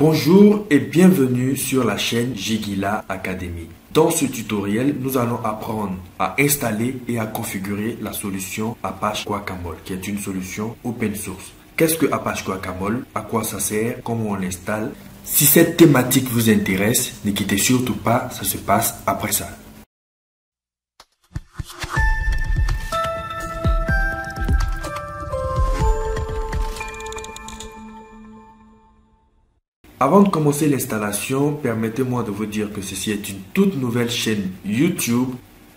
Bonjour et bienvenue sur la chaîne Jigila Academy. Dans ce tutoriel, nous allons apprendre à installer et à configurer la solution Apache Guacamole, qui est une solution open source. Qu'est-ce que Apache Guacamole? À quoi ça sert? Comment on l'installe? Si cette thématique vous intéresse, ne quittez surtout pas, ça se passe après ça. Avant de commencer l'installation, permettez-moi de vous dire que ceci est une toute nouvelle chaîne YouTube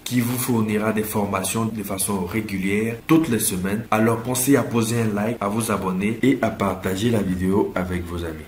qui vous fournira des formations de façon régulière toutes les semaines. Alors pensez à poser un like, à vous abonner et à partager la vidéo avec vos amis.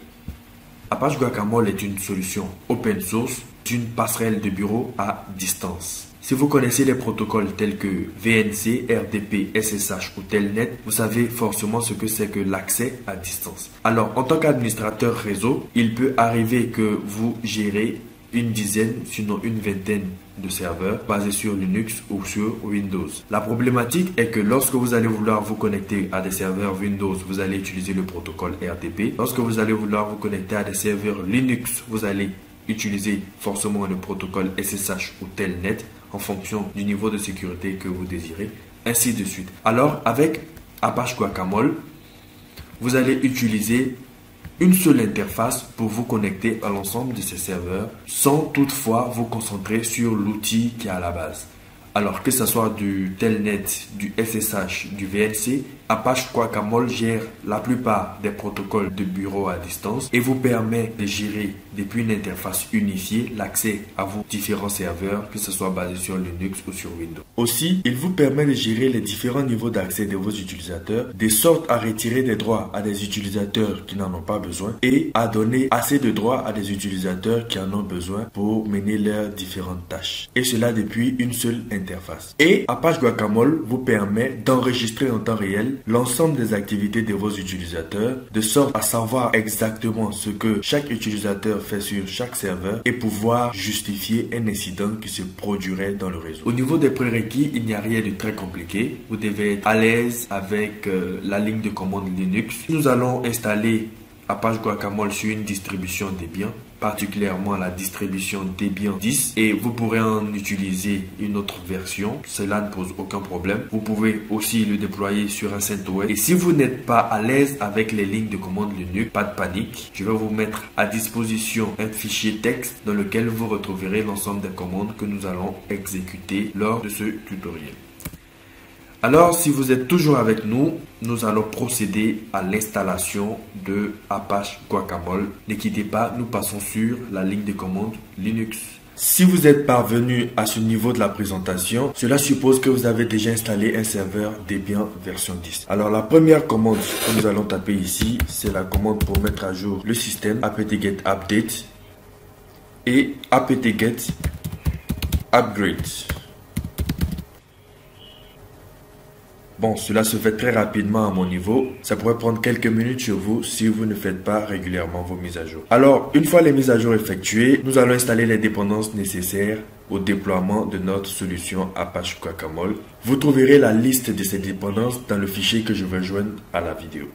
Apache Guacamole est une solution open source d'une passerelle de bureau à distance. Si vous connaissez les protocoles tels que VNC, RDP, SSH ou Telnet, vous savez forcément ce que c'est que l'accès à distance. Alors, en tant qu'administrateur réseau, il peut arriver que vous gérez une dizaine, sinon une vingtaine de serveurs basés sur Linux ou sur Windows. La problématique est que lorsque vous allez vouloir vous connecter à des serveurs Windows, vous allez utiliser le protocole RDP. Lorsque vous allez vouloir vous connecter à des serveurs Linux, vous allez utiliser forcément le protocole SSH ou Telnet en fonction du niveau de sécurité que vous désirez, ainsi de suite. Alors, avec Apache Guacamole, vous allez utiliser une seule interface pour vous connecter à l'ensemble de ces serveurs sans toutefois vous concentrer sur l'outil qui est à la base. Alors que ce soit du Telnet, du SSH, du VNC, Apache Guacamole gère la plupart des protocoles de bureau à distance et vous permet de gérer depuis une interface unifiée l'accès à vos différents serveurs, que ce soit basé sur Linux ou sur Windows. Aussi, il vous permet de gérer les différents niveaux d'accès de vos utilisateurs, de sorte à retirer des droits à des utilisateurs qui n'en ont pas besoin et à donner assez de droits à des utilisateurs qui en ont besoin pour mener leurs différentes tâches. Et cela depuis une seule interface. Et Apache Guacamole vous permet d'enregistrer en temps réel l'ensemble des activités de vos utilisateurs, de sorte à savoir exactement ce que chaque utilisateur fait sur chaque serveur et pouvoir justifier un incident qui se produirait dans le réseau. Au niveau des prérequis, il n'y a rien de très compliqué. Vous devez être à l'aise avec la ligne de commande Linux. Nous allons installer Apache Guacamole sur une distribution Debian, particulièrement la distribution Debian 10, et vous pourrez en utiliser une autre version, cela ne pose aucun problème. Vous pouvez aussi le déployer sur un CentOS. Et si vous n'êtes pas à l'aise avec les lignes de commande Linux, pas de panique, je vais vous mettre à disposition un fichier texte dans lequel vous retrouverez l'ensemble des commandes que nous allons exécuter lors de ce tutoriel. Alors, si vous êtes toujours avec nous, nous allons procéder à l'installation de Apache Guacamole. Ne quittez pas, nous passons sur la ligne de commande Linux. Si vous êtes parvenu à ce niveau de la présentation, cela suppose que vous avez déjà installé un serveur Debian version 10. Alors, la première commande que nous allons taper ici, c'est la commande pour mettre à jour le système apt-get update et apt-get upgrade. Bon, cela se fait très rapidement à mon niveau. Ça pourrait prendre quelques minutes sur vous si vous ne faites pas régulièrement vos mises à jour. Alors, une fois les mises à jour effectuées, nous allons installer les dépendances nécessaires au déploiement de notre solution Apache Guacamole. Vous trouverez la liste de ces dépendances dans le fichier que je vais joindre à la vidéo.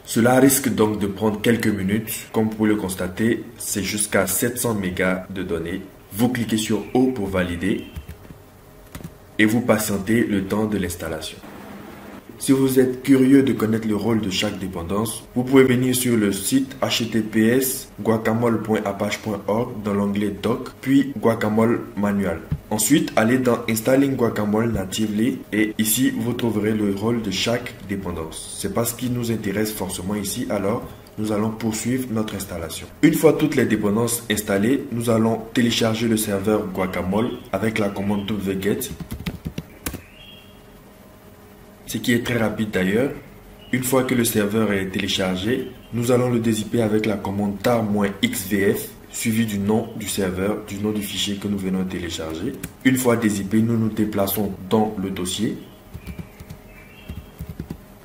Cela risque donc de prendre quelques minutes. Comme vous pouvez le constater, c'est jusqu'à 700 mégas de données. Vous cliquez sur O pour valider et vous patientez le temps de l'installation. Si vous êtes curieux de connaître le rôle de chaque dépendance, vous pouvez venir sur le site https://guacamole.apache.org dans l'onglet Doc, puis Guacamole Manual. Ensuite, allez dans Installing Guacamole Natively et ici, vous trouverez le rôle de chaque dépendance. C'est pas ce qui nous intéresse forcément ici, alors nous allons poursuivre notre installation. Une fois toutes les dépendances installées, nous allons télécharger le serveur Guacamole avec la commande wget, ce qui est très rapide d'ailleurs. Une fois que le serveur est téléchargé, nous allons le dézipper avec la commande tar-xvf suivi du nom du serveur, du nom du fichier que nous venons de télécharger. Une fois dézippé, nous nous déplaçons dans le dossier.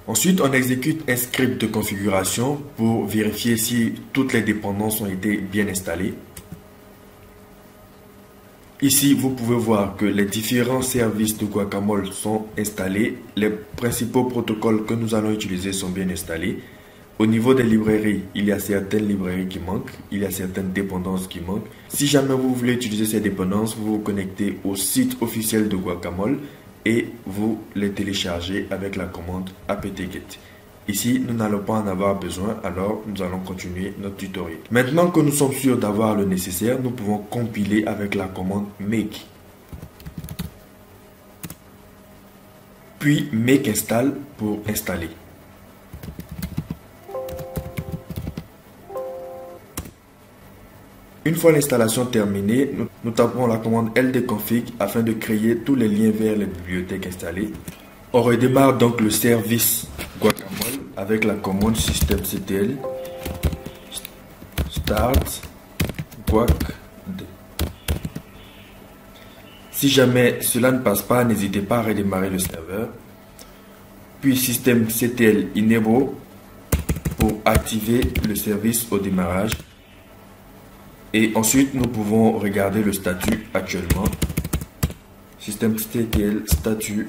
Ensuite, on exécute un script de configuration pour vérifier si toutes les dépendances ont été bien installées. Ici, vous pouvez voir que les différents services de Guacamole sont installés. Les principaux protocoles que nous allons utiliser sont bien installés. Au niveau des librairies, il y a certaines librairies qui manquent, il y a certaines dépendances qui manquent. Si jamais vous voulez utiliser ces dépendances, vous vous connectez au site officiel de Guacamole et vous les téléchargez avec la commande apt-get. Ici, nous n'allons pas en avoir besoin, alors nous allons continuer notre tutoriel. Maintenant que nous sommes sûrs d'avoir le nécessaire, nous pouvons compiler avec la commande make. Puis make install pour installer. Une fois l'installation terminée, nous tapons la commande ldconfig afin de créer tous les liens vers les bibliothèques installées. On redémarre donc le service Guacamole avec la commande systemctl start guac. Si jamais cela ne passe pas, n'hésitez pas à redémarrer le serveur. Puis systemctl enable pour activer le service au démarrage. Et ensuite, nous pouvons regarder le statut actuellement. Systemctl statut.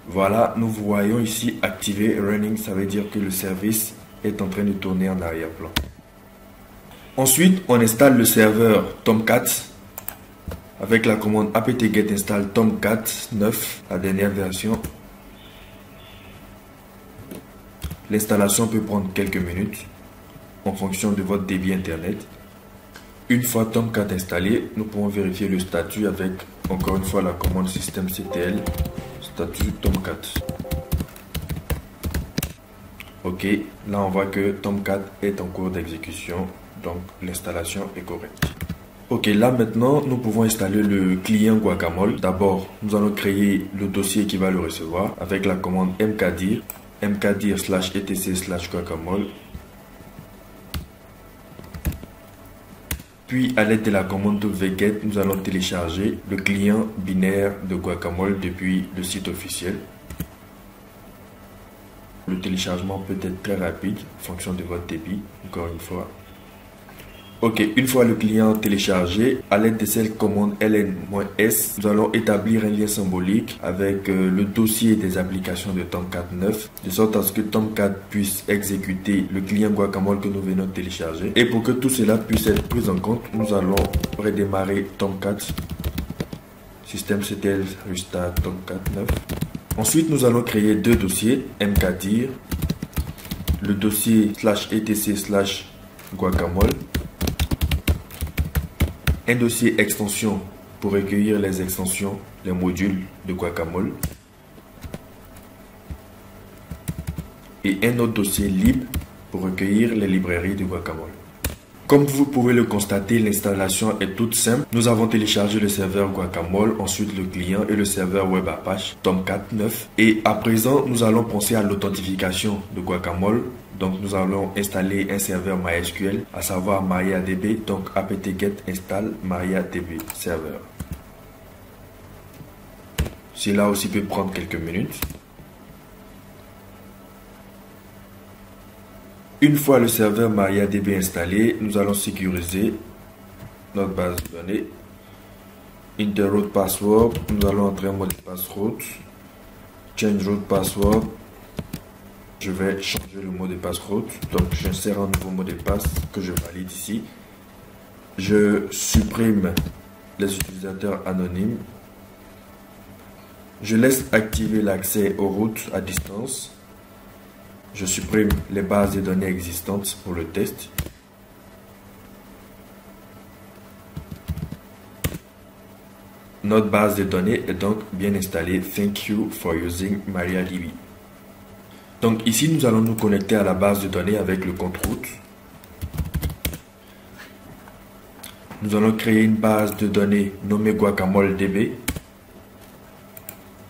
Voilà, nous voyons ici activer running, ça veut dire que le service est en train de tourner en arrière-plan. Ensuite, on installe le serveur Tomcat avec la commande apt-get install Tomcat 9, la dernière version. L'installation peut prendre quelques minutes en fonction de votre débit internet. Une fois Tomcat installé, nous pouvons vérifier le statut avec encore une fois la commande systemctl statut Tomcat. Ok, là on voit que Tomcat est en cours d'exécution, donc l'installation est correcte. Ok, là maintenant nous pouvons installer le client Guacamole. D'abord, nous allons créer le dossier qui va le recevoir avec la commande mkdir /etc/guacamole. Puis, à l'aide de la commande wget, nous allons télécharger le client binaire de Guacamole depuis le site officiel. Le téléchargement peut être très rapide en fonction de votre débit, encore une fois. Ok, une fois le client téléchargé, à l'aide de cette commande ln-s, nous allons établir un lien symbolique avec le dossier des applications de Tomcat 9, de sorte à ce que Tomcat puisse exécuter le client Guacamole que nous venons de télécharger. Et pour que tout cela puisse être pris en compte, nous allons redémarrer Tomcat, systemctl restart Tomcat 9. Ensuite, nous allons créer deux dossiers, mkdir, le dossier /etc/guacamole, un dossier extension pour recueillir les extensions, les modules de Guacamole, et un autre dossier lib pour recueillir les librairies de Guacamole. Comme vous pouvez le constater, l'installation est toute simple. Nous avons téléchargé le serveur Guacamole, ensuite le client et le serveur web Apache Tomcat 9. Et à présent, nous allons penser à l'authentification de Guacamole. Donc nous allons installer un serveur MySQL, à savoir MariaDB, donc apt-get install MariaDB serveur. Cela aussi peut prendre quelques minutes. Une fois le serveur MariaDB installé, nous allons sécuriser notre base de données. Enter root password, nous allons entrer un mot de passe root. Change root password. Je vais changer le mot de passe root. Donc j'insère un nouveau mot de passe que je valide ici. Je supprime les utilisateurs anonymes. Je laisse activer l'accès aux routes à distance. Je supprime les bases de données existantes pour le test. Notre base de données est donc bien installée. Thank you for using MariaDB. Donc ici, nous allons nous connecter à la base de données avec le compte route. Nous allons créer une base de données nommée GuacamoleDB.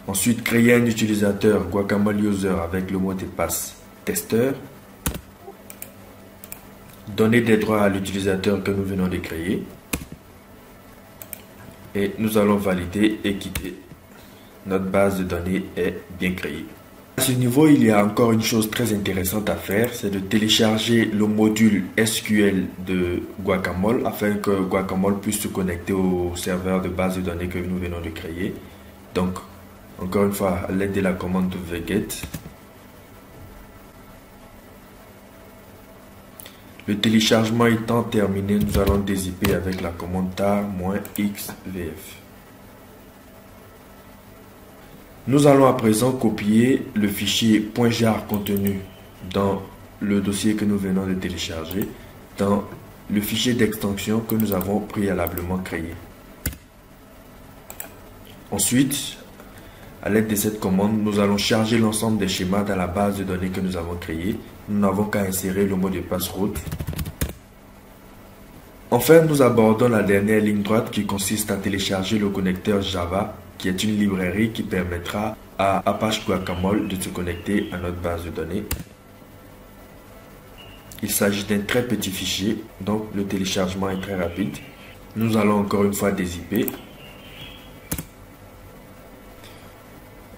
Ensuite, créer un utilisateur Guacamole User avec le mot de passe testeur. Donner des droits à l'utilisateur que nous venons de créer. Et nous allons valider et quitter. Notre base de données est bien créée. À ce niveau, il y a encore une chose très intéressante à faire, c'est de télécharger le module SQL de Guacamole afin que Guacamole puisse se connecter au serveur de base de données que nous venons de créer. Donc, encore une fois, à l'aide de la commande wget, Le téléchargement étant terminé, nous allons dézipper avec la commande tar-xvf. Nous allons à présent copier le fichier .jar contenu dans le dossier que nous venons de télécharger dans le fichier d'extension que nous avons préalablement créé. Ensuite, à l'aide de cette commande, nous allons charger l'ensemble des schémas dans la base de données que nous avons créée. Nous n'avons qu'à insérer le mot de passe route. Enfin, nous abordons la dernière ligne droite qui consiste à télécharger le connecteur Java, qui est une librairie qui permettra à Apache Guacamole de se connecter à notre base de données. Il s'agit d'un très petit fichier, donc le téléchargement est très rapide. Nous allons encore une fois dézipper.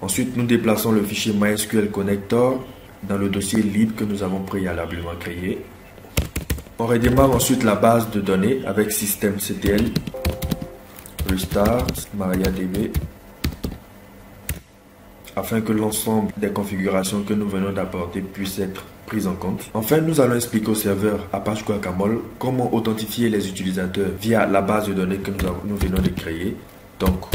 Ensuite, nous déplaçons le fichier MySQL Connector dans le dossier lib que nous avons préalablement créé. On redémarre ensuite la base de données avec systemctl, restart, MariaDB, afin que l'ensemble des configurations que nous venons d'apporter puissent être prises en compte. Enfin, nous allons expliquer au serveur Apache Guacamole comment authentifier les utilisateurs via la base de données que nous venons de créer. Donc,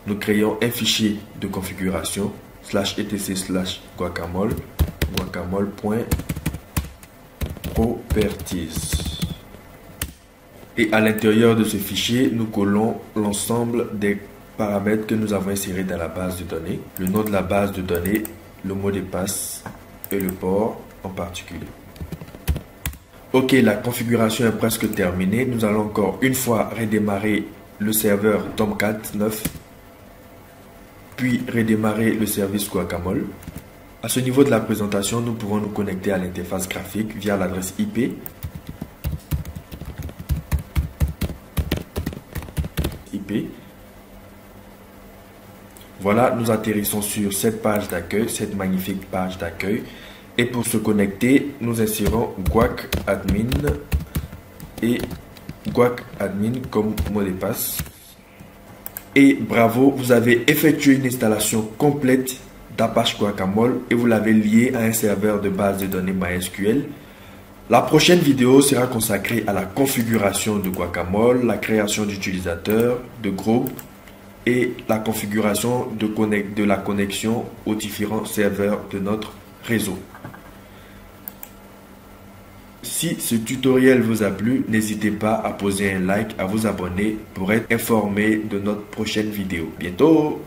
nous créons un fichier de configuration /etc/guacamole, guacamole.properties. Et à l'intérieur de ce fichier, nous collons l'ensemble des paramètres que nous avons insérés dans la base de données, le nom de la base de données, le mot de passe et le port en particulier. Ok, la configuration est presque terminée. Nous allons encore une fois redémarrer le serveur Tomcat 9, puis redémarrer le service Guacamole. À ce niveau de la présentation, nous pouvons nous connecter à l'interface graphique via l'adresse IP. Voilà, nous atterrissons sur cette page d'accueil, cette magnifique page d'accueil. Et pour se connecter, nous insérons guacadmin et guacadmin comme mot de passe. Et bravo, vous avez effectué une installation complète d'Apache Guacamole et vous l'avez lié à un serveur de base de données MySQL. La prochaine vidéo sera consacrée à la configuration de Guacamole, la création d'utilisateurs, de groupes et la configuration de la connexion aux différents serveurs de notre réseau. Si ce tutoriel vous a plu, n'hésitez pas à poser un like, à vous abonner pour être informé de notre prochaine vidéo. Bientôt!